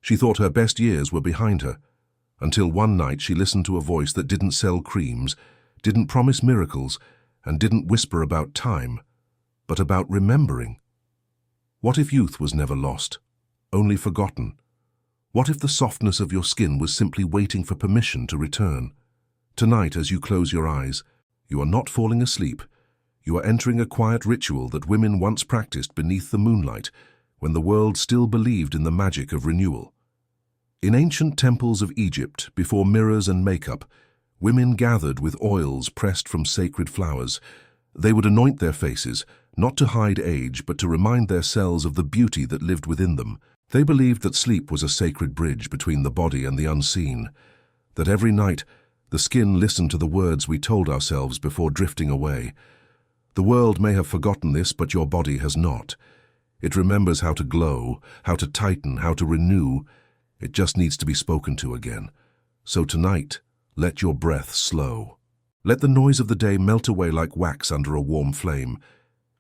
She thought her best years were behind her, until one night she listened to a voice that didn't sell creams, didn't promise miracles, and didn't whisper about time, but about remembering. What if youth was never lost, only forgotten? What if the softness of your skin was simply waiting for permission to return? Tonight, as you close your eyes, you are not falling asleep. You are entering a quiet ritual that women once practiced beneath the moonlight, when the world still believed in the magic of renewal. In ancient temples of Egypt, before mirrors and makeup, women gathered with oils pressed from sacred flowers. They would anoint their faces, not to hide age, but to remind their cells of the beauty that lived within them. They believed that sleep was a sacred bridge between the body and the unseen, that every night the skin listened to the words we told ourselves before drifting away. The world may have forgotten this, but your body has not. It remembers how to glow, how to tighten, how to renew. It just needs to be spoken to again. So tonight, let your breath slow. Let the noise of the day melt away like wax under a warm flame.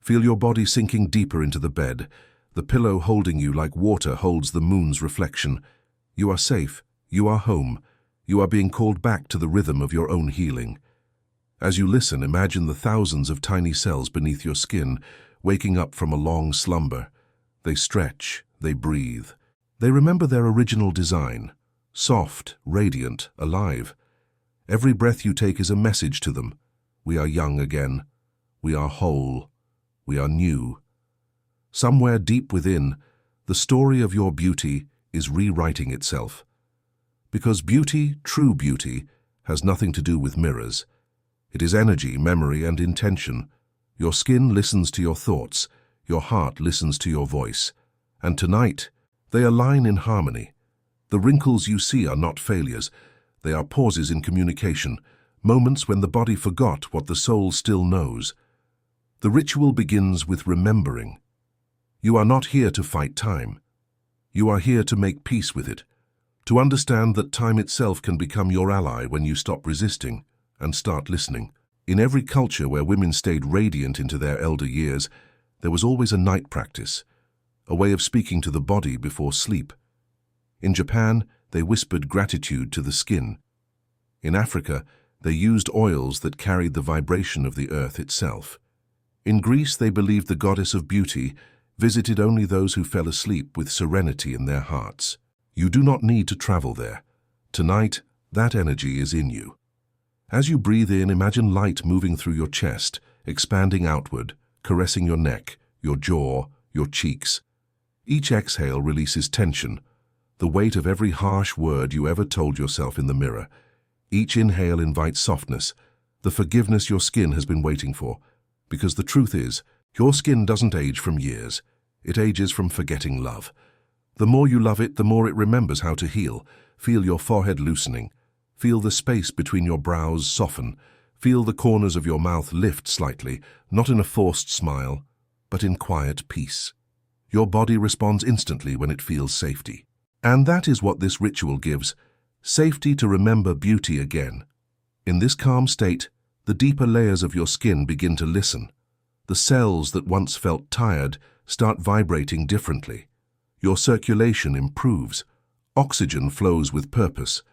Feel your body sinking deeper into the bed, the pillow holding you like water holds the moon's reflection. You are safe. You are home. You are being called back to the rhythm of your own healing. As you listen, imagine the thousands of tiny cells beneath your skin, waking up from a long slumber. They stretch, they breathe. They remember their original design, soft, radiant, alive. Every breath you take is a message to them. We are young again. We are whole. We are new. Somewhere deep within, the story of your beauty is rewriting itself. Because beauty, true beauty, has nothing to do with mirrors. It is energy, memory, and intention. Your skin listens to your thoughts. Your heart listens to your voice. And tonight, they align in harmony. The wrinkles you see are not failures. They are pauses in communication, moments when the body forgot what the soul still knows. The ritual begins with remembering. You are not here to fight time. You are here to make peace with it, to understand that time itself can become your ally when you stop resisting and start listening. In every culture where women stayed radiant into their elder years, there was always a night practice, a way of speaking to the body before sleep. In Japan, they whispered gratitude to the skin. In Africa, they used oils that carried the vibration of the earth itself. In Greece, they believed the goddess of beauty visited only those who fell asleep with serenity in their hearts. You do not need to travel there. Tonight, that energy is in you. As you breathe in, imagine light moving through your chest, expanding outward, caressing your neck, your jaw, your cheeks. Each exhale releases tension, the weight of every harsh word you ever told yourself in the mirror. Each inhale invites softness, the forgiveness your skin has been waiting for. Because the truth is, your skin doesn't age from years. It ages from forgetting love. The more you love it, the more it remembers how to heal. Feel your forehead loosening. Feel the space between your brows soften. Feel the corners of your mouth lift slightly, not in a forced smile, but in quiet peace. Your body responds instantly when it feels safety. And that is what this ritual gives, safety to remember beauty again. In this calm state, the deeper layers of your skin begin to listen. The cells that once felt tired start vibrating differently. Your circulation improves. Oxygen flows with purpose.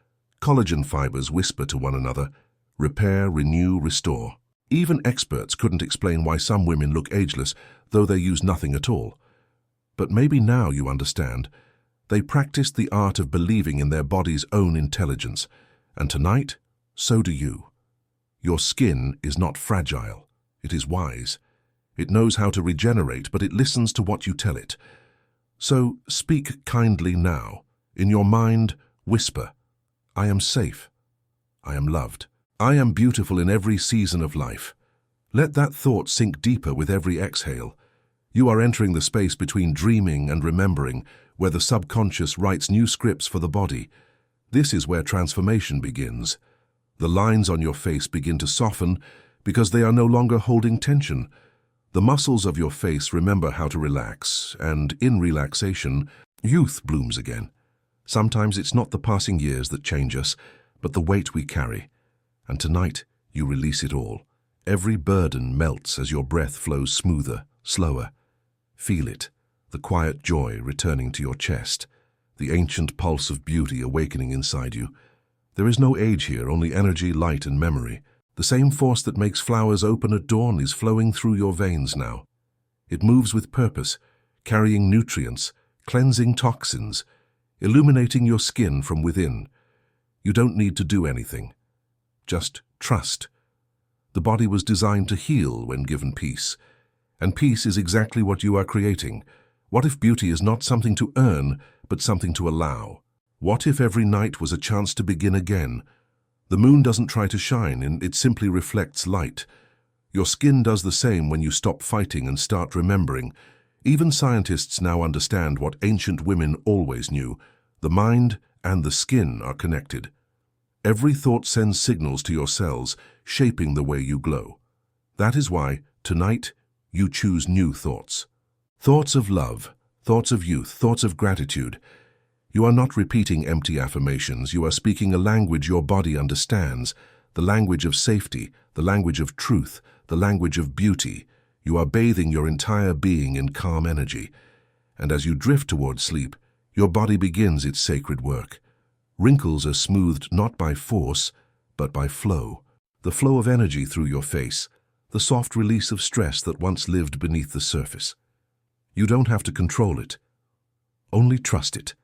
Collagen fibers whisper to one another, repair, renew, restore. Even experts couldn't explain why some women look ageless, though they use nothing at all. But maybe now you understand. They practiced the art of believing in their body's own intelligence, and tonight, so do you. Your skin is not fragile. It is wise. It knows how to regenerate, but it listens to what you tell it. So speak kindly now. In your mind, whisper, I am safe. I am loved. I am beautiful in every season of life. Let that thought sink deeper with every exhale. You are entering the space between dreaming and remembering, where the subconscious writes new scripts for the body. This is where transformation begins. The lines on your face begin to soften because they are no longer holding tension. The muscles of your face remember how to relax, and in relaxation, youth blooms again. Sometimes it's not the passing years that change us, but the weight we carry. And tonight, you release it all. Every burden melts as your breath flows smoother, slower. Feel it, the quiet joy returning to your chest, the ancient pulse of beauty awakening inside you. There is no age here, only energy, light, and memory. The same force that makes flowers open at dawn is flowing through your veins now. It moves with purpose, carrying nutrients, cleansing toxins, illuminating your skin from within. You don't need to do anything. Just trust. The body was designed to heal when given peace. And peace is exactly what you are creating. What if beauty is not something to earn, but something to allow? What if every night was a chance to begin again? The moon doesn't try to shine, and it simply reflects light. Your skin does the same when you stop fighting and start remembering. Even scientists now understand what ancient women always knew. The mind and the skin are connected. Every thought sends signals to your cells, shaping the way you glow. That is why, tonight, you choose new thoughts. Thoughts of love, thoughts of youth, thoughts of gratitude. You are not repeating empty affirmations. You are speaking a language your body understands, the language of safety, the language of truth, the language of beauty. You are bathing your entire being in calm energy. And as you drift towards sleep, your body begins its sacred work. Wrinkles are smoothed not by force, but by flow. The flow of energy through your face, the soft release of stress that once lived beneath the surface. You don't have to control it. Only trust it.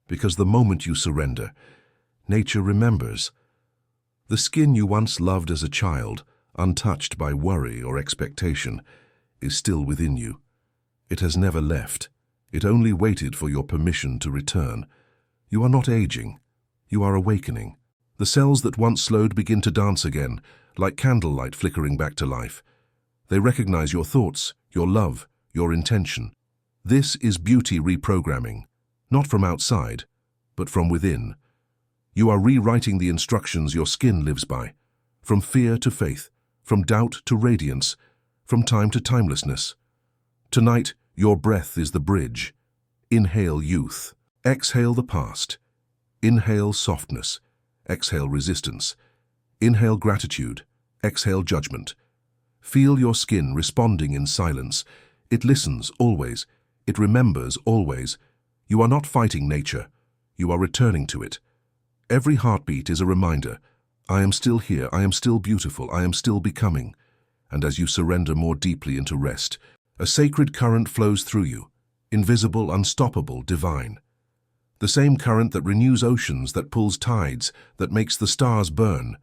Because the moment you surrender, nature remembers. The skin you once loved as a child, untouched by worry or expectation, is still within you. It has never left. It only waited for your permission to return. You are not aging. You are awakening. The cells that once slowed begin to dance again, like candlelight flickering back to life. They recognize your thoughts, your love, your intention. This is beauty reprogramming, not from outside, but from within. You are rewriting the instructions your skin lives by, from fear to faith, from doubt to radiance, from time to timelessness. Tonight, your breath is the bridge. Inhale youth. Exhale the past. Inhale softness. Exhale resistance. Inhale gratitude. Exhale judgment. Feel your skin responding in silence. It listens always. It remembers always. You are not fighting nature. You are returning to it. Every heartbeat is a reminder. I am still here. I am still beautiful. I am still becoming. And as you surrender more deeply into rest, a sacred current flows through you. Invisible, unstoppable, divine. The same current that renews oceans, that pulls tides, that makes the stars burn.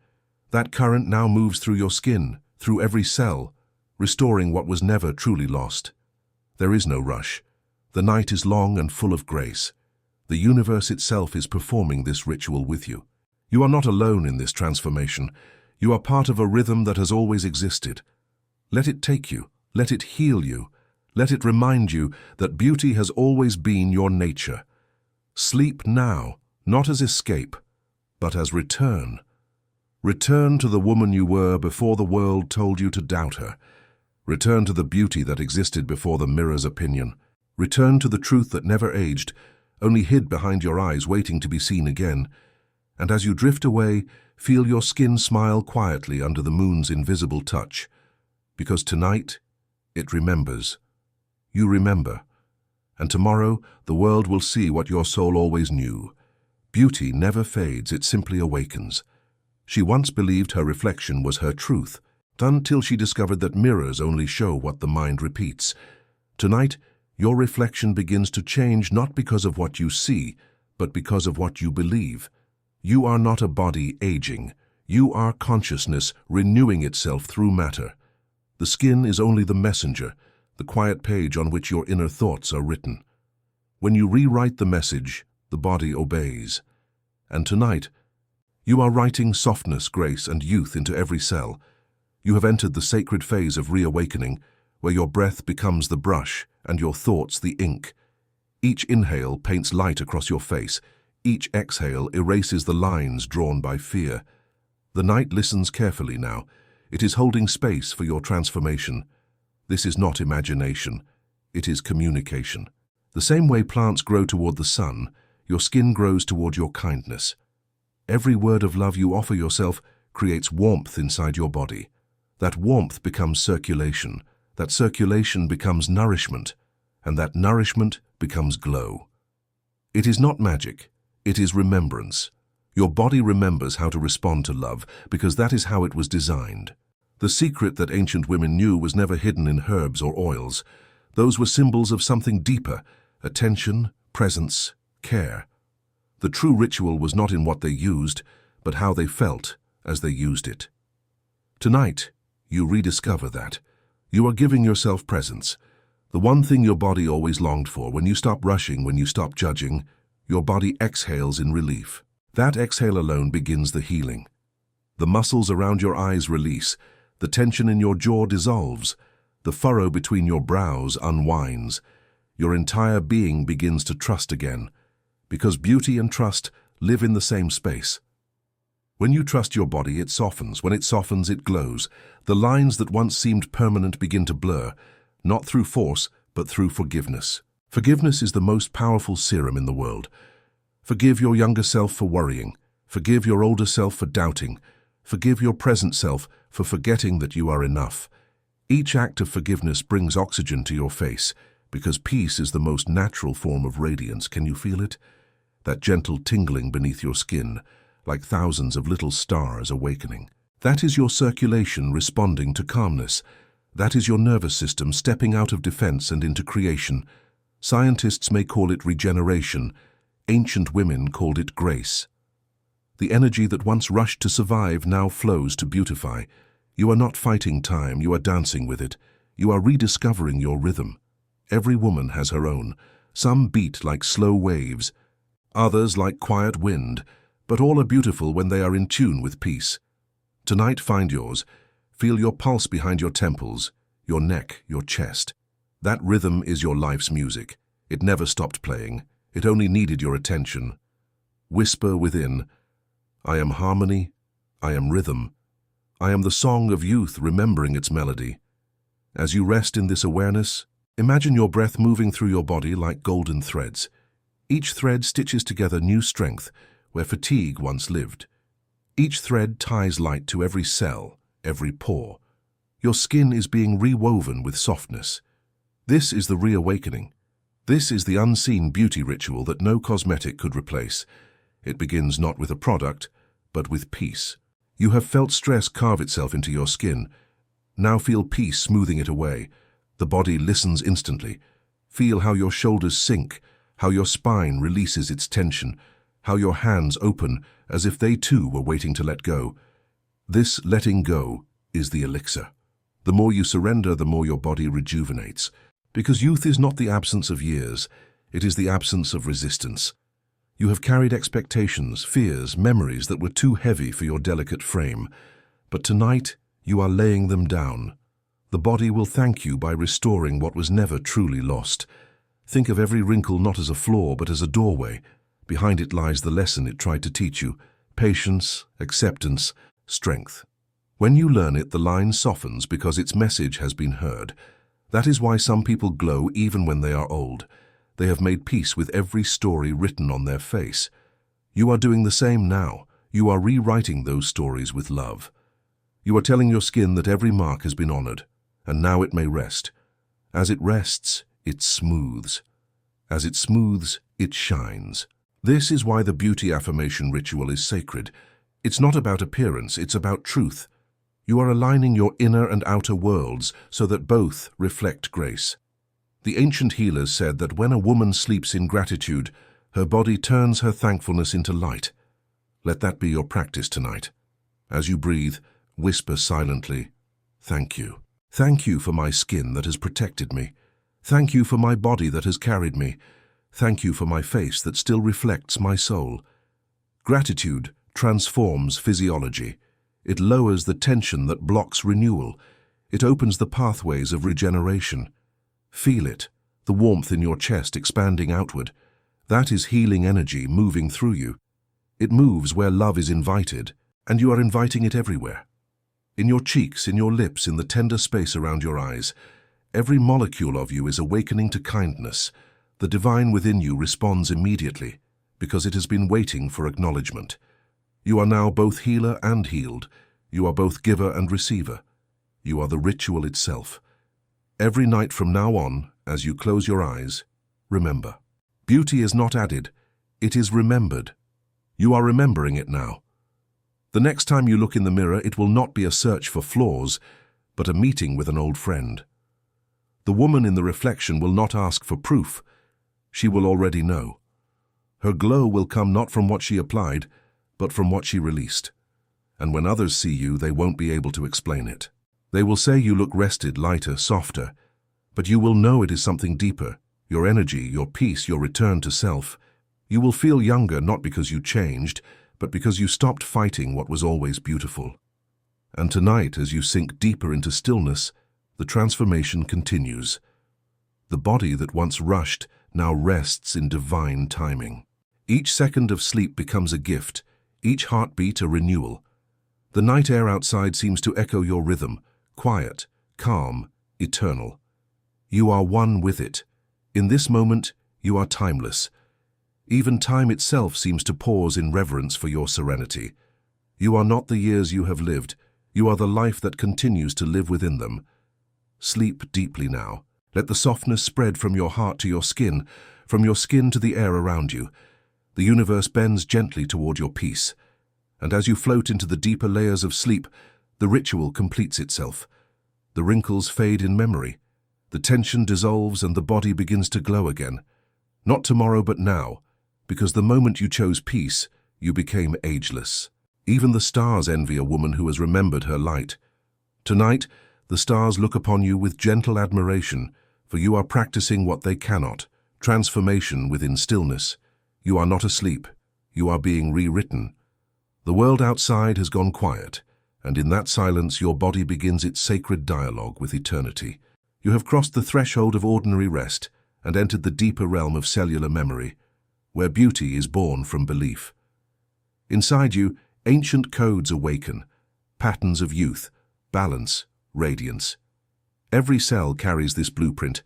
That current now moves through your skin, through every cell, restoring what was never truly lost. There is no rush. The night is long and full of grace. The universe itself is performing this ritual with you. You are not alone in this transformation. You are part of a rhythm that has always existed. Let it take you. Let it heal you. Let it remind you that beauty has always been your nature. Sleep now, not as escape, but as return. Return to the woman you were before the world told you to doubt her. Return to the beauty that existed before the mirror's opinion. Return to the truth that never aged, only hid behind your eyes waiting to be seen again. And as you drift away, feel your skin smile quietly under the moon's invisible touch. Because tonight, it remembers. You remember. And tomorrow, the world will see what your soul always knew. Beauty never fades, it simply awakens. She once believed her reflection was her truth, until she discovered that mirrors only show what the mind repeats. Tonight, your reflection begins to change not because of what you see, but because of what you believe. You are not a body aging. You are consciousness renewing itself through matter. The skin is only the messenger, the quiet page on which your inner thoughts are written. When you rewrite the message, the body obeys. And tonight, you are writing softness, grace, and youth into every cell. You have entered the sacred phase of reawakening, where your breath becomes the brush and your thoughts the ink. Each inhale paints light across your face. Each exhale erases the lines drawn by fear. The night listens carefully now. It is holding space for your transformation. This is not imagination. It is communication. The same way plants grow toward the sun, your skin grows toward your kindness. Every word of love you offer yourself creates warmth inside your body. That warmth becomes circulation. That circulation becomes nourishment. And that nourishment becomes glow. It is not magic, it is remembrance. Your body remembers how to respond to love because that is how it was designed. The secret that ancient women knew was never hidden in herbs or oils. Those were symbols of something deeper: attention, presence, care. The true ritual was not in what they used, but how they felt as they used it. Tonight, you rediscover that. You are giving yourself presence. The one thing your body always longed for. When you stop rushing, when you stop judging, your body exhales in relief. That exhale alone begins the healing. The muscles around your eyes release. The tension in your jaw dissolves. The furrow between your brows unwinds. Your entire being begins to trust again, because beauty and trust live in the same space. When you trust your body, it softens. When it softens, it glows. The lines that once seemed permanent begin to blur, not through force, but through forgiveness. Forgiveness is the most powerful serum in the world. Forgive your younger self for worrying. Forgive your older self for doubting. Forgive your present self for forgetting that you are enough. Each act of forgiveness brings oxygen to your face, because peace is the most natural form of radiance. Can you feel it? That gentle tingling beneath your skin, like thousands of little stars awakening. That is your circulation responding to calmness. That is your nervous system stepping out of defense and into creation. Scientists may call it regeneration. Ancient women called it grace. The energy that once rushed to survive now flows to beautify. You are not fighting time, you are dancing with it. You are rediscovering your rhythm. Every woman has her own. Some beat like slow waves, others like quiet wind, but all are beautiful when they are in tune with peace. Tonight, find yours. Feel your pulse behind your temples, your neck, your chest. That rhythm is your life's music. It never stopped playing. It only needed your attention. Whisper within, I am harmony, I am rhythm. I am the song of youth remembering its melody. As you rest in this awareness, imagine your breath moving through your body like golden threads. Each thread stitches together new strength where fatigue once lived. Each thread ties light to every cell, every pore. Your skin is being rewoven with softness. This is the reawakening. This is the unseen beauty ritual that no cosmetic could replace. It begins not with a product, but with peace. You have felt stress carve itself into your skin. Now feel peace smoothing it away. The body listens instantly. Feel how your shoulders sink, how your spine releases its tension, how your hands open as if they too were waiting to let go. This letting go is the elixir. The more you surrender, the more your body rejuvenates. Because youth is not the absence of years, it is the absence of resistance. You have carried expectations, fears, memories that were too heavy for your delicate frame. But tonight, you are laying them down. The body will thank you by restoring what was never truly lost. Think of every wrinkle not as a flaw, but as a doorway. Behind it lies the lesson it tried to teach you: patience, acceptance, strength. When you learn it, the line softens because its message has been heard. That is why some people glow even when they are old. They have made peace with every story written on their face. You are doing the same now. You are rewriting those stories with love. You are telling your skin that every mark has been honored, and now it may rest. As it rests, it smooths. As it smooths, it shines. This is why the Beauty Affirmation Ritual is sacred. It's not about appearance, it's about truth. You are aligning your inner and outer worlds so that both reflect grace. The ancient healers said that when a woman sleeps in gratitude, her body turns her thankfulness into light. Let that be your practice tonight. As you breathe, whisper silently, "Thank you. Thank you for my skin that has protected me. Thank you for my body that has carried me. Thank you for my face that still reflects my soul." Gratitude transforms physiology. It lowers the tension that blocks renewal. It opens the pathways of regeneration. Feel it, the warmth in your chest expanding outward. That is healing energy moving through you. It moves where love is invited, and you are inviting it everywhere. In your cheeks, in your lips, in the tender space around your eyes. Every molecule of you is awakening to kindness. The divine within you responds immediately, because it has been waiting for acknowledgement. You are now both healer and healed. You are both giver and receiver. You are the ritual itself. Every night from now on, as you close your eyes, remember, beauty is not added, It is remembered. You are remembering it now. The next time you look in the mirror, it will not be a search for flaws, but a meeting with an old friend. The woman in the reflection will not ask for proof. She will already know. Her glow will come not from what she applied, but from what she released. And when others see you, they won't be able to explain it. They will say you look rested, lighter, softer, but you will know it is something deeper, your energy, your peace, your return to self. You will feel younger not because you changed, but because you stopped fighting what was always beautiful. And tonight, as you sink deeper into stillness, the transformation continues. The body that once rushed now rests in divine timing. Each second of sleep becomes a gift, each heartbeat a renewal. The night air outside seems to echo your rhythm, quiet, calm, eternal. You are one with it. In this moment, you are timeless. Even time itself seems to pause in reverence for your serenity. You are not the years you have lived. You are the life that continues to live within them. Sleep deeply now. Let the softness spread from your heart to your skin, from your skin to the air around you. The universe bends gently toward your peace. And as you float into the deeper layers of sleep, the ritual completes itself. The wrinkles fade in memory. The tension dissolves and the body begins to glow again. Not tomorrow, but now, because the moment you chose peace, you became ageless. Even the stars envy a woman who has remembered her light. Tonight, the stars look upon you with gentle admiration, for you are practicing what they cannot, transformation within stillness. You are not asleep. You are being rewritten. The world outside has gone quiet, and in that silence your body begins its sacred dialogue with eternity. You have crossed the threshold of ordinary rest and entered the deeper realm of cellular memory, where beauty is born from belief. Inside you, ancient codes awaken, patterns of youth, balance, radiance. Every cell carries this blueprint,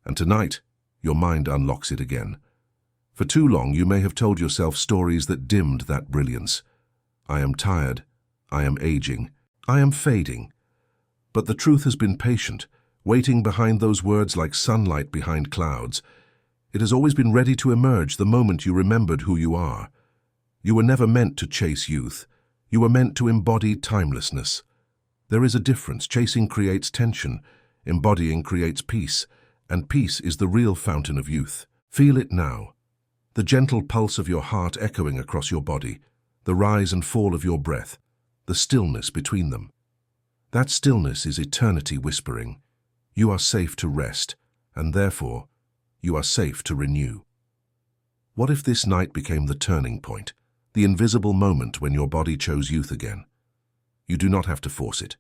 and tonight, your mind unlocks it again. For too long, you may have told yourself stories that dimmed that brilliance. I am tired. I am aging. I am fading. But the truth has been patient, waiting behind those words like sunlight behind clouds. It has always been ready to emerge the moment you remembered who you are. You were never meant to chase youth. You were meant to embody timelessness. There is a difference. Chasing creates tension. Embodying creates peace. And peace is the real fountain of youth. Feel it now. The gentle pulse of your heart echoing across your body. The rise and fall of your breath. The stillness between them. That stillness is eternity whispering. You are safe to rest, and therefore, you are safe to renew. What if this night became the turning point, the invisible moment when your body chose youth again? You do not have to force it.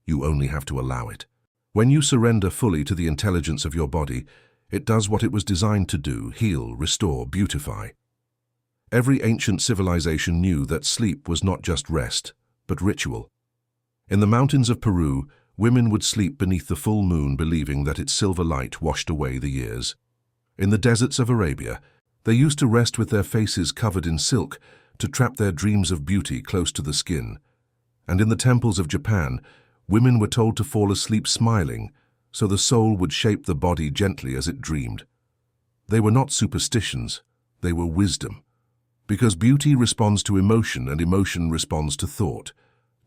You only have to allow it. When you surrender fully to the intelligence of your body, it does what it was designed to do: heal, restore, beautify. Every ancient civilization knew that sleep was not just rest, but ritual. In the mountains of Peru, women would sleep beneath the full moon, believing that its silver light washed away the years. In the deserts of Arabia, they used to rest with their faces covered in silk to trap their dreams of beauty close to the skin. And in the temples of Japan, women were told to fall asleep smiling, so the soul would shape the body gently as it dreamed. They were not superstitions, they were wisdom. Because beauty responds to emotion and emotion responds to thought.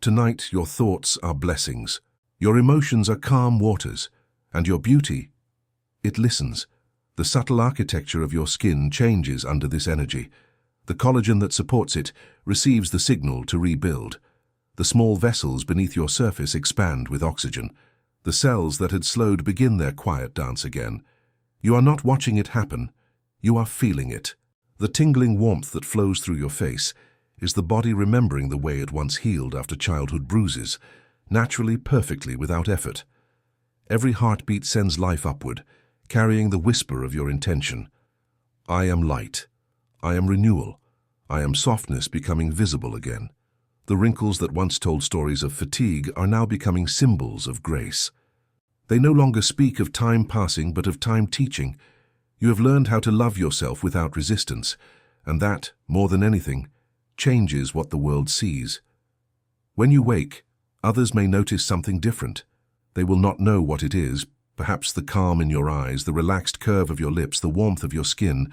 Tonight, your thoughts are blessings. Your emotions are calm waters, and your beauty, it listens. The subtle architecture of your skin changes under this energy. The collagen that supports it receives the signal to rebuild. The small vessels beneath your surface expand with oxygen. The cells that had slowed begin their quiet dance again. You are not watching it happen, you are feeling it. The tingling warmth that flows through your face is the body remembering the way it once healed after childhood bruises, naturally, perfectly, without effort. Every heartbeat sends life upward, carrying the whisper of your intention. I am light. I am renewal. I am softness becoming visible again. The wrinkles that once told stories of fatigue are now becoming symbols of grace. They no longer speak of time passing, but of time teaching. You have learned how to love yourself without resistance, and that, more than anything, changes what the world sees. When you wake, others may notice something different. They will not know what it is, perhaps the calm in your eyes, the relaxed curve of your lips, the warmth of your skin,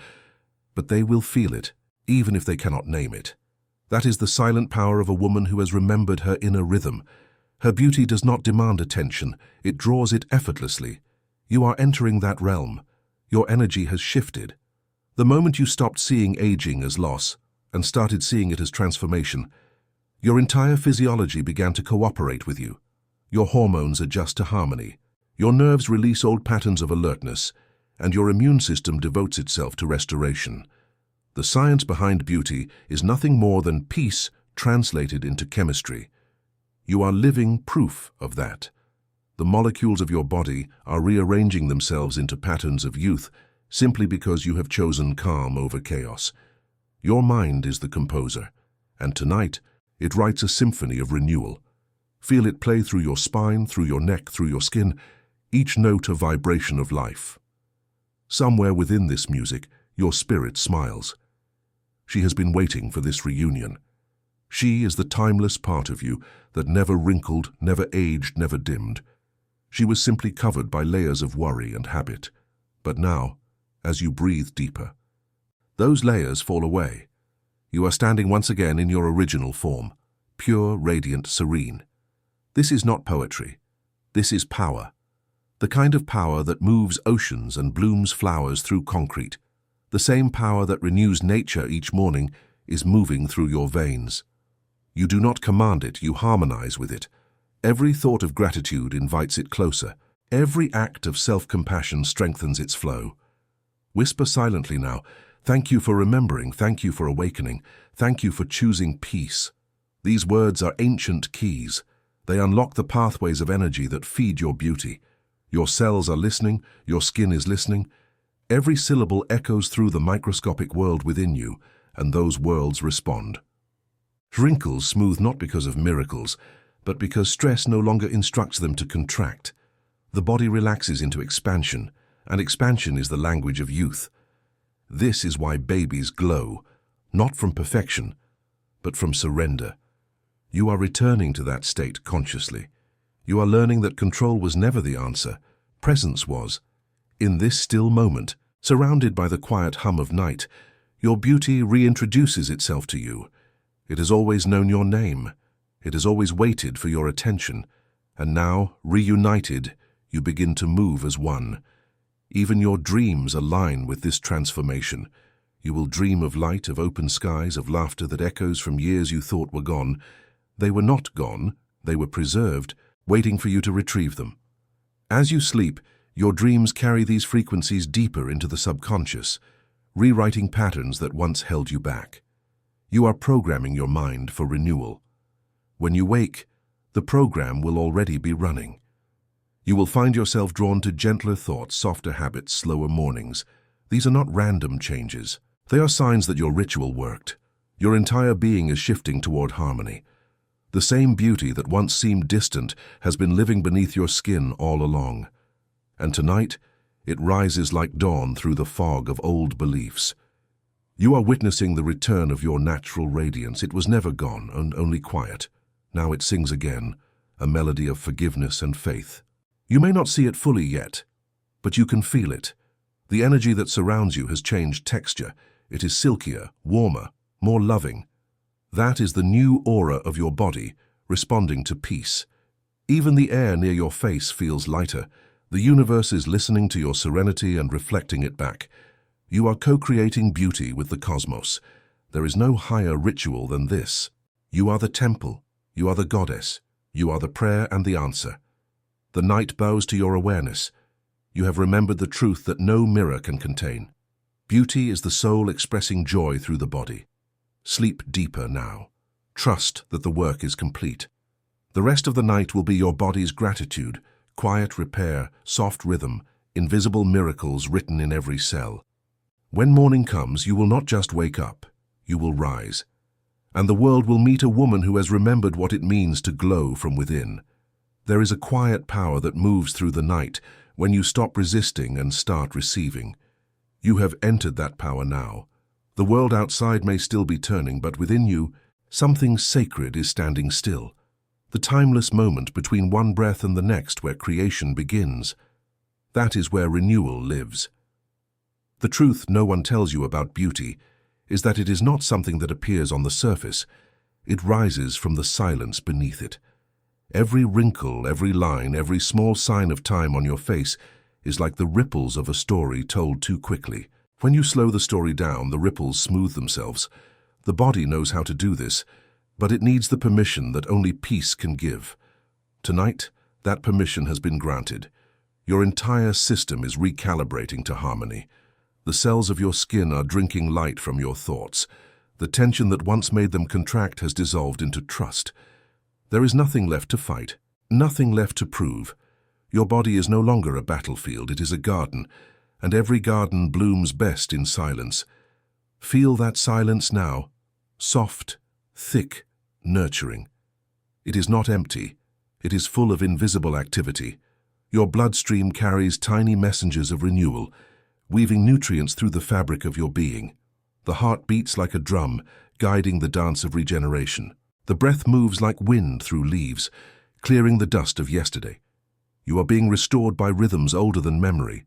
but they will feel it. even if they cannot name it. That is the silent power of a woman who has remembered her inner rhythm. Her beauty does not demand attention, it draws it effortlessly. You are entering that realm. Your energy has shifted. The moment you stopped seeing aging as loss and started seeing it as transformation, your entire physiology began to cooperate with you. Your hormones adjust to harmony. Your nerves release old patterns of alertness, and your immune system devotes itself to restoration. The science behind beauty is nothing more than peace translated into chemistry. You are living proof of that. The molecules of your body are rearranging themselves into patterns of youth simply because you have chosen calm over chaos. Your mind is the composer, and tonight it writes a symphony of renewal. Feel it play through your spine, through your neck, through your skin, each note a vibration of life. Somewhere within this music, your spirit smiles. She has been waiting for this reunion. She is the timeless part of you that never wrinkled, never aged, never dimmed. She was simply covered by layers of worry and habit. But now, as you breathe deeper, those layers fall away. You are standing once again in your original form, pure, radiant, serene. This is not poetry. This is power. The kind of power that moves oceans and blooms flowers through concrete. The same power that renews nature each morning is moving through your veins. You do not command it, you harmonize with it. Every thought of gratitude invites it closer. Every act of self-compassion strengthens its flow. Whisper silently now, thank you for remembering, thank you for awakening, thank you for choosing peace. These words are ancient keys. They unlock the pathways of energy that feed your beauty. Your cells are listening, your skin is listening. Every syllable echoes through the microscopic world within you, and those worlds respond. Wrinkles smooth not because of miracles, but because stress no longer instructs them to contract. The body relaxes into expansion, and expansion is the language of youth. This is why babies glow, not from perfection, but from surrender. You are returning to that state consciously. You are learning that control was never the answer, presence was. In this still moment, surrounded by the quiet hum of night, your beauty reintroduces itself to you. It has always known your name. It has always waited for your attention. And now, reunited, you begin to move as one. Even your dreams align with this transformation. You will dream of light, of open skies, of laughter that echoes from years you thought were gone. They were not gone, they were preserved, waiting for you to retrieve them. As you sleep, your dreams carry these frequencies deeper into the subconscious, rewriting patterns that once held you back. You are programming your mind for renewal. When you wake, the program will already be running. You will find yourself drawn to gentler thoughts, softer habits, slower mornings. These are not random changes. They are signs that your ritual worked. Your entire being is shifting toward harmony. The same beauty that once seemed distant has been living beneath your skin all along. And tonight, it rises like dawn through the fog of old beliefs. You are witnessing the return of your natural radiance. It was never gone and only quiet. Now it sings again, a melody of forgiveness and faith. You may not see it fully yet, but you can feel it. The energy that surrounds you has changed texture. It is silkier, warmer, more loving. That is the new aura of your body, responding to peace. Even the air near your face feels lighter. The universe is listening to your serenity and reflecting it back. You are co-creating beauty with the cosmos. There is no higher ritual than this. You are the temple. You are the goddess. You are the prayer and the answer. The night bows to your awareness. You have remembered the truth that no mirror can contain. Beauty is the soul expressing joy through the body. Sleep deeper now. Trust that the work is complete. The rest of the night will be your body's gratitude, quiet repair, soft rhythm, invisible miracles written in every cell. When morning comes, you will not just wake up, you will rise. And the world will meet a woman who has remembered what it means to glow from within. There is a quiet power that moves through the night when you stop resisting and start receiving. You have entered that power now. The world outside may still be turning, but within you, something sacred is standing still. The timeless moment between one breath and the next where creation begins. That is where renewal lives. The truth no one tells you about beauty is that it is not something that appears on the surface. It rises from the silence beneath it. Every wrinkle, every line, every small sign of time on your face is like the ripples of a story told too quickly. When you slow the story down, the ripples smooth themselves. The body knows how to do this, but it needs the permission that only peace can give. Tonight, that permission has been granted. Your entire system is recalibrating to harmony. The cells of your skin are drinking light from your thoughts. The tension that once made them contract has dissolved into trust. There is nothing left to fight, nothing left to prove. Your body is no longer a battlefield, it is a garden, and every garden blooms best in silence. Feel that silence now, soft, thick, nurturing. It is not empty, it is full of invisible activity. Your bloodstream carries tiny messengers of renewal, weaving nutrients through the fabric of your being. The heart beats like a drum, guiding the dance of regeneration. The breath moves like wind through leaves, clearing the dust of yesterday. You are being restored by rhythms older than memory.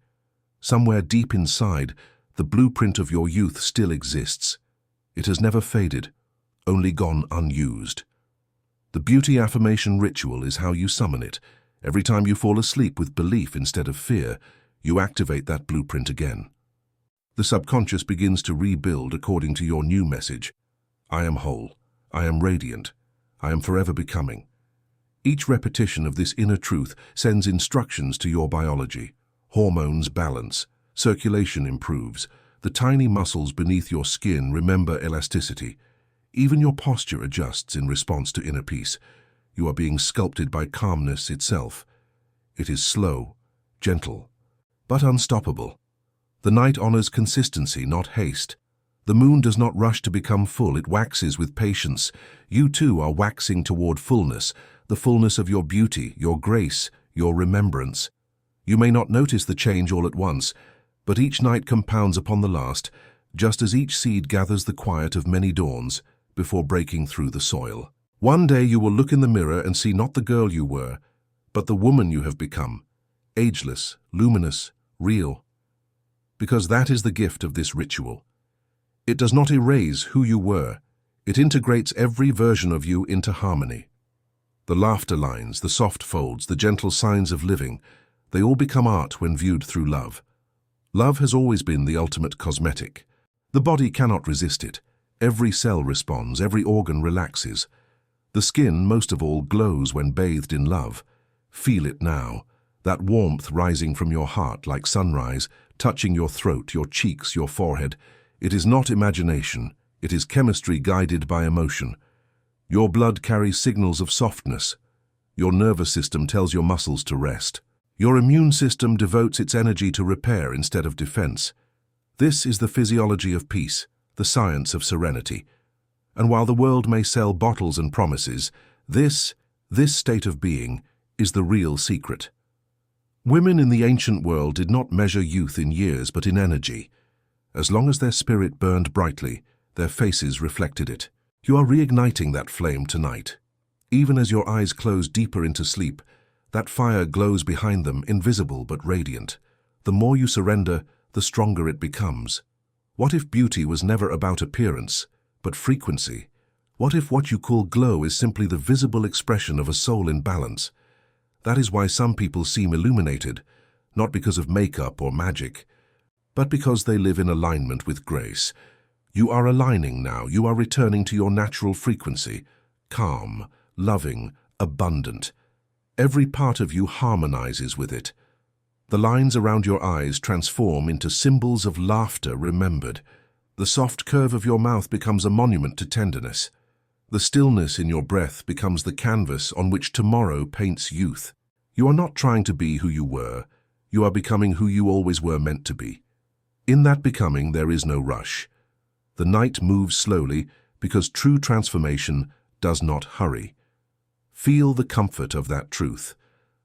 Somewhere deep inside, the blueprint of your youth still exists. It has never faded, only gone unused. The Beauty Affirmation Ritual is how you summon it. Every time you fall asleep with belief instead of fear, you activate that blueprint again. The subconscious begins to rebuild according to your new message. I am whole. I am radiant. I am forever becoming. Each repetition of this inner truth sends instructions to your biology. Hormones balance. Circulation improves. The tiny muscles beneath your skin remember elasticity. Even your posture adjusts in response to inner peace. You are being sculpted by calmness itself. It is slow, gentle, but unstoppable. The night honors consistency, not haste. The moon does not rush to become full, it waxes with patience. You too are waxing toward fullness, the fullness of your beauty, your grace, your remembrance. You may not notice the change all at once, but each night compounds upon the last, just as each seed gathers the quiet of many dawns before breaking through the soil. One day you will look in the mirror and see not the girl you were, but the woman you have become, ageless, luminous, real. Because that is the gift of this ritual. It does not erase who you were, it integrates every version of you into harmony. The laughter lines, the soft folds, the gentle signs of living, they all become art when viewed through love. Love has always been the ultimate cosmetic. The body cannot resist it. Every cell responds, every organ relaxes. The skin, most of all, glows when bathed in love. Feel it now, that warmth rising from your heart like sunrise, touching your throat, your cheeks, your forehead. It is not imagination, it is chemistry guided by emotion. Your blood carries signals of softness. Your nervous system tells your muscles to rest. Your immune system devotes its energy to repair instead of defense. This is the physiology of peace, the science of serenity. And while the world may sell bottles and promises, this state of being is the real secret. Women in the ancient world did not measure youth in years but in energy. As long as their spirit burned brightly, their faces reflected it. You are reigniting that flame tonight. Even as your eyes close deeper into sleep, that fire glows behind them, invisible but radiant. The more you surrender, the stronger it becomes. What if beauty was never about appearance, but frequency? What if what you call glow is simply the visible expression of a soul in balance? That is why some people seem illuminated, not because of makeup or magic, but because they live in alignment with grace. You are aligning now. You are returning to your natural frequency, calm, loving, abundant. Every part of you harmonizes with it. The lines around your eyes transform into symbols of laughter remembered. The soft curve of your mouth becomes a monument to tenderness. The stillness in your breath becomes the canvas on which tomorrow paints youth. You are not trying to be who you were. You are becoming who you always were meant to be. In that becoming, there is no rush. The night moves slowly because true transformation does not hurry. Feel the comfort of that truth.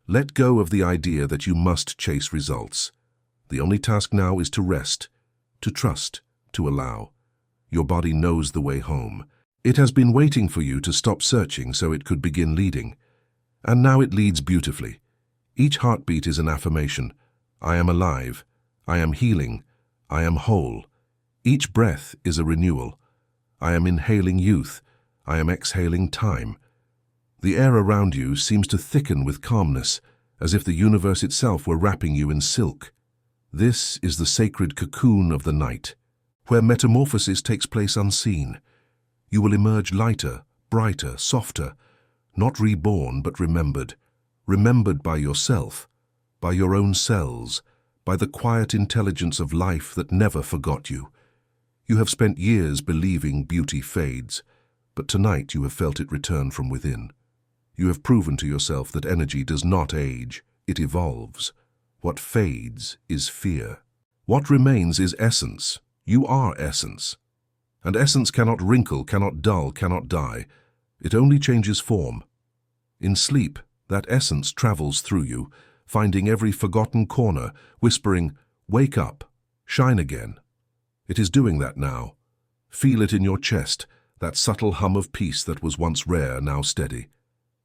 Let go of the idea that you must chase results. The only task now is to rest, to trust, to allow. Your body knows the way home. It has been waiting for you to stop searching so it could begin leading. And now it leads beautifully. Each heartbeat is an affirmation. I am alive. I am healing. I am whole. Each breath is a renewal. I am inhaling youth. I am exhaling time. The air around you seems to thicken with calmness, as if the universe itself were wrapping you in silk. This is the sacred cocoon of the night, where metamorphosis takes place unseen. You will emerge lighter, brighter, softer, not reborn but remembered. Remembered by yourself, by your own cells, by the quiet intelligence of life that never forgot you. You have spent years believing beauty fades, but tonight you have felt it return from within. You have proven to yourself that energy does not age, it evolves. What fades is fear. What remains is essence. You are essence. And essence cannot wrinkle, cannot dull, cannot die. It only changes form. In sleep, that essence travels through you, finding every forgotten corner, whispering, "Wake up, shine again." It is doing that now. Feel it in your chest, that subtle hum of peace that was once rare, now steady.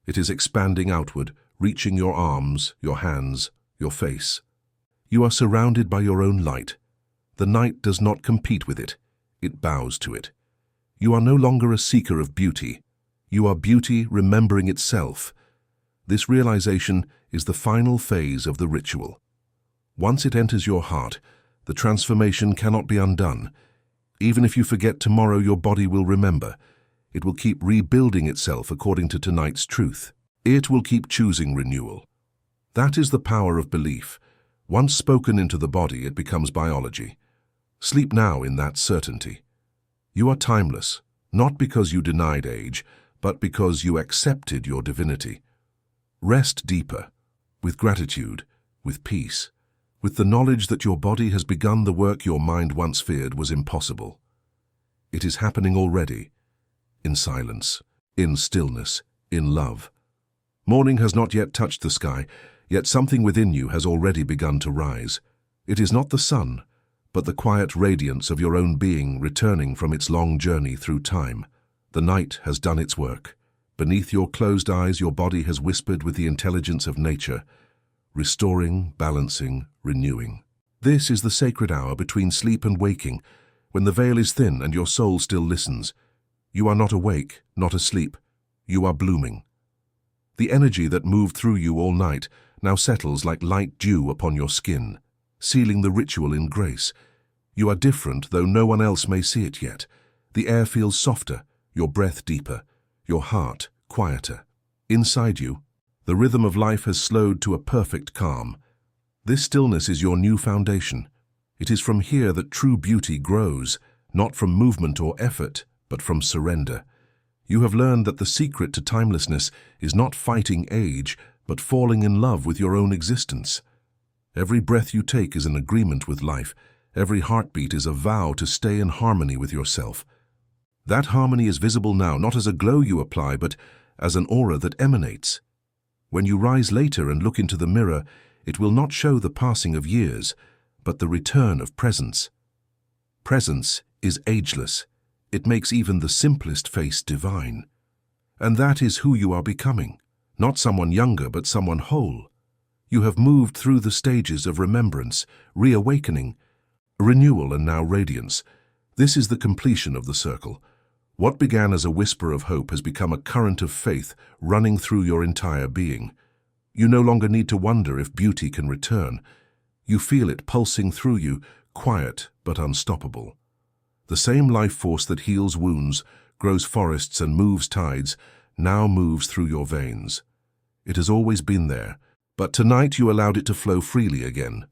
It is expanding outward, reaching your arms, your hands, your face. You are surrounded by your own light. The night does not compete with it. It bows to it. You are no longer a seeker of beauty. You are beauty remembering itself. This realization is the final phase of the ritual. Once it enters your heart, the transformation cannot be undone. Even if you forget tomorrow, your body will remember. It will keep rebuilding itself according to tonight's truth. It will keep choosing renewal. That is the power of belief. Once spoken into the body, it becomes biology. Sleep now in that certainty. You are timeless, not because you denied age, but because you accepted your divinity. Rest deeper, with gratitude, with peace, with the knowledge that your body has begun the work your mind once feared was impossible. It is happening already, in silence, in stillness, in love. Morning has not yet touched the sky, yet something within you has already begun to rise. It is not the sun, but the quiet radiance of your own being returning from its long journey through time. The night has done its work. Beneath your closed eyes, your body has whispered with the intelligence of nature, restoring, balancing, renewing. This is the sacred hour between sleep and waking, when the veil is thin and your soul still listens. You are not awake, not asleep. You are blooming. The energy that moved through you all night now settles like light dew upon your skin, sealing the ritual in grace. You are different, though no one else may see it yet. The air feels softer, your breath deeper, your heart quieter. Inside you, the rhythm of life has slowed to a perfect calm. This stillness is your new foundation. It is from here that true beauty grows, not from movement or effort, but from surrender. You have learned that the secret to timelessness is not fighting age, but falling in love with your own existence. Every breath you take is an agreement with life. Every heartbeat is a vow to stay in harmony with yourself. That harmony is visible now, not as a glow you apply, but as an aura that emanates. When you rise later and look into the mirror, it will not show the passing of years, but the return of presence. Presence is ageless. It makes even the simplest face divine. And that is who you are becoming. Not someone younger, but someone whole. You have moved through the stages of remembrance, reawakening, renewal, and now radiance. This is the completion of the circle. What began as a whisper of hope has become a current of faith running through your entire being. You no longer need to wonder if beauty can return. You feel it pulsing through you, quiet but unstoppable. The same life force that heals wounds, grows forests, and moves tides now moves through your veins. It has always been there, but tonight you allowed it to flow freely again.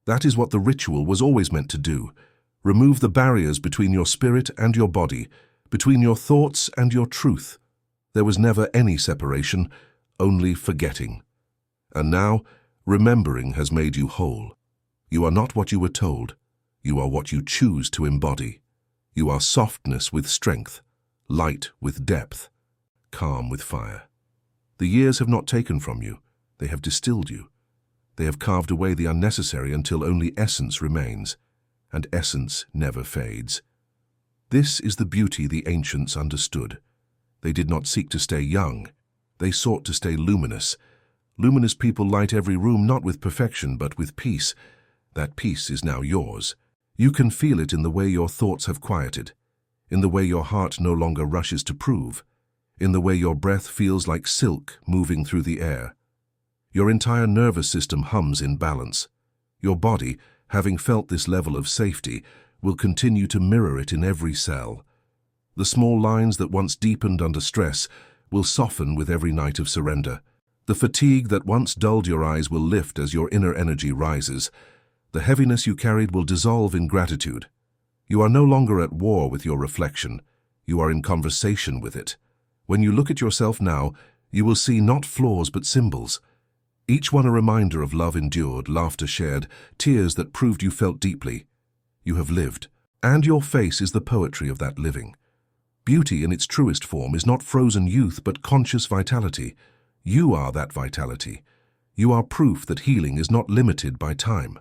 That is what the ritual was always meant to do. Remove the barriers between your spirit and your body, between your thoughts and your truth. There was never any separation, only forgetting. And now, remembering has made you whole. You are not what you were told. You are what you choose to embody. You are softness with strength, light with depth, calm with fire. The years have not taken from you. They have distilled you. They have carved away the unnecessary until only essence remains, and essence never fades. This is the beauty the ancients understood. They did not seek to stay young. They sought to stay luminous. Luminous people light every room not with perfection but with peace. That peace is now yours. You can feel it in the way your thoughts have quieted, in the way your heart no longer rushes to prove, in the way your breath feels like silk moving through the air. Your entire nervous system hums in balance. Your body, having felt this level of safety, will continue to mirror it in every cell. The small lines that once deepened under stress will soften with every night of surrender. The fatigue that once dulled your eyes will lift as your inner energy rises. The heaviness you carried will dissolve in gratitude. You are no longer at war with your reflection. You are in conversation with it. When you look at yourself now, you will see not flaws but symbols. Each one a reminder of love endured, laughter shared, tears that proved you felt deeply. You have lived, and your face is the poetry of that living. Beauty in its truest form is not frozen youth but conscious vitality. You are that vitality. You are proof that healing is not limited by time.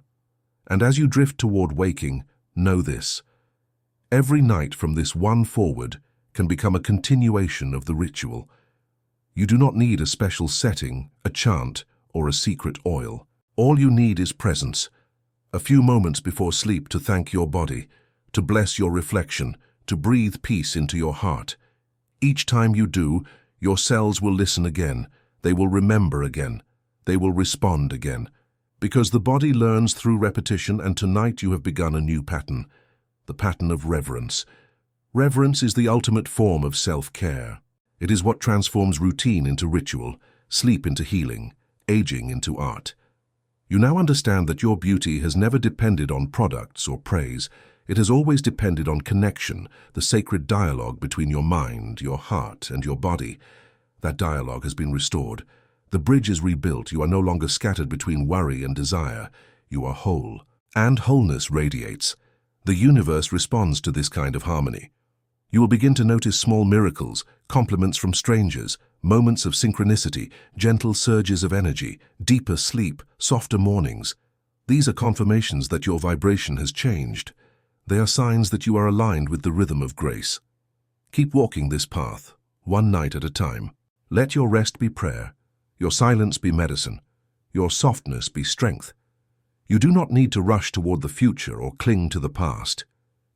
And as you drift toward waking, know this. Every night from this one forward can become a continuation of the ritual. You do not need a special setting, a chant, or a secret oil. All you need is presence. A few moments before sleep to thank your body, to bless your reflection, to breathe peace into your heart. Each time you do, your cells will listen again. They will remember again. They will respond again. Because the body learns through repetition, and tonight you have begun a new pattern, the pattern of reverence. Reverence is the ultimate form of self-care. It is what transforms routine into ritual, sleep into healing, aging into art. You now understand that your beauty has never depended on products or praise. It has always depended on connection, the sacred dialogue between your mind, your heart, and your body. That dialogue has been restored. The bridge is rebuilt. You are no longer scattered between worry and desire. You are whole. And wholeness radiates. The universe responds to this kind of harmony. You will begin to notice small miracles, compliments from strangers, moments of synchronicity, gentle surges of energy, deeper sleep, softer mornings. These are confirmations that your vibration has changed. They are signs that you are aligned with the rhythm of grace. Keep walking this path, one night at a time. Let your rest be prayer, your silence be medicine, your softness be strength. You do not need to rush toward the future or cling to the past.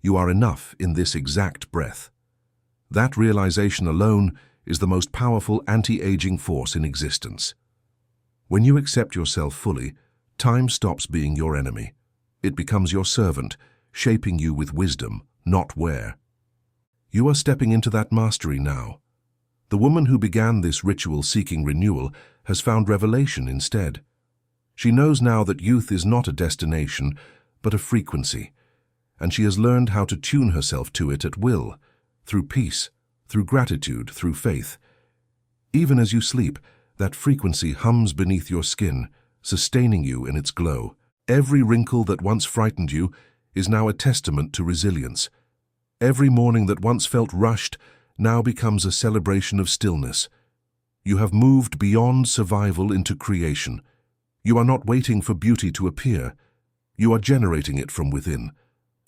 You are enough in this exact breath. That realization alone is the most powerful anti-aging force in existence. When you accept yourself fully, time stops being your enemy. It becomes your servant, shaping you with wisdom, not wear. You are stepping into that mastery now. The woman who began this ritual seeking renewal has found revelation instead. She knows now that youth is not a destination, but a frequency, and she has learned how to tune herself to it at will, through peace, through gratitude, through faith. Even as you sleep, that frequency hums beneath your skin, sustaining you in its glow. Every wrinkle that once frightened you is now a testament to resilience. Every morning that once felt rushed now becomes a celebration of stillness. You have moved beyond survival into creation. You are not waiting for beauty to appear. You are generating it from within,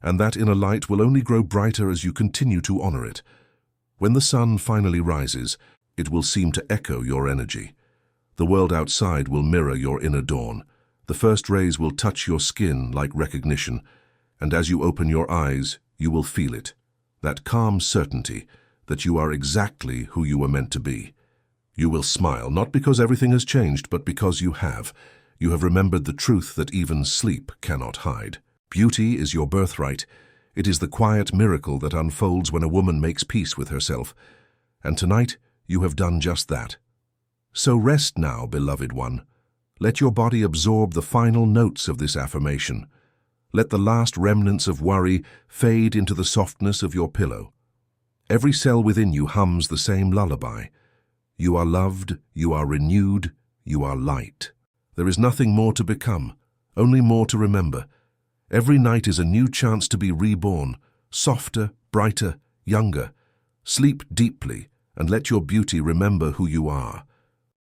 and that inner light will only grow brighter as you continue to honor it. When the sun finally rises, it will seem to echo your energy. The world outside will mirror your inner dawn. The first rays will touch your skin like recognition, and as you open your eyes, you will feel it, that calm certainty that you are exactly who you were meant to be. You will smile, not because everything has changed, but because you have. You have remembered the truth that even sleep cannot hide. Beauty is your birthright. It is the quiet miracle that unfolds when a woman makes peace with herself. And tonight, you have done just that. So rest now, beloved one. Let your body absorb the final notes of this affirmation. Let the last remnants of worry fade into the softness of your pillow. Every cell within you hums the same lullaby. You are loved, you are renewed, you are light. There is nothing more to become, only more to remember. Every night is a new chance to be reborn, softer, brighter, younger. Sleep deeply and let your beauty remember who you are.